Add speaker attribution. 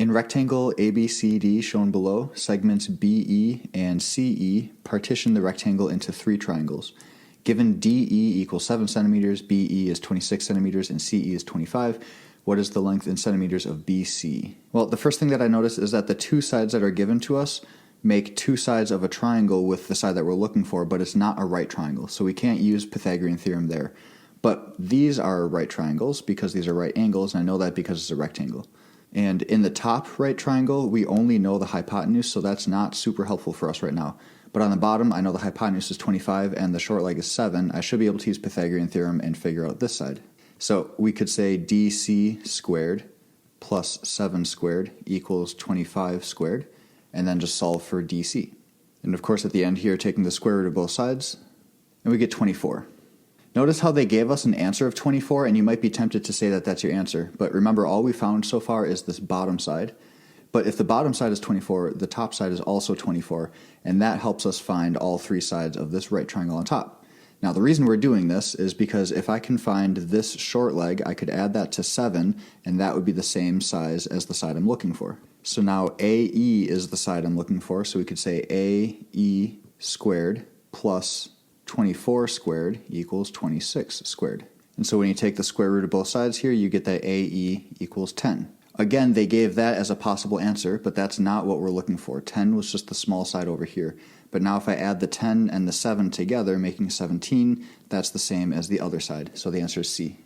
Speaker 1: In rectangle ABCD shown below, segments BE and CE partition the rectangle into three triangles. Given DE equals 7 centimeters, BE is 26 centimeters, and CE is 25, what is the length in centimeters of BC? Well, the first thing that I notice is that the two sides that are given to us make two sides of a triangle with the side that we're looking for, but it's not a right triangle, so we can't use Pythagorean theorem there. But these are right triangles because these are right angles, and I know that because it's a rectangle. And in the top right triangle, we only know the hypotenuse, so that's not super helpful for us right now. But on the bottom, I know the hypotenuse is 25 and the short leg is 7. I should be able to use Pythagorean theorem and figure out this side. So we could say DC squared plus 7 squared equals 25 squared, and then just solve for DC. And of course at the end here, taking the square root of both sides, and we get 24. Notice how they gave us an answer of 24, and you might be tempted to say that that's your answer, but remember all we found so far is this bottom side. But if the bottom side is 24, the top side is also 24, and that helps us find all three sides of this right triangle on top. Now the reason we're doing this is because if I can find this short leg, I could add that to 7, and that would be the same size as the side I'm looking for. So now AE is the side I'm looking for, so we could say AE squared plus 24 squared equals 26 squared. And so when you take the square root of both sides here, you get that AE equals 10. Again, they gave that as a possible answer, but that's not what we're looking for. 10 was just the small side over here. But now if I add the 10 and the 7 together, making 17, that's the same as the other side. So the answer is C.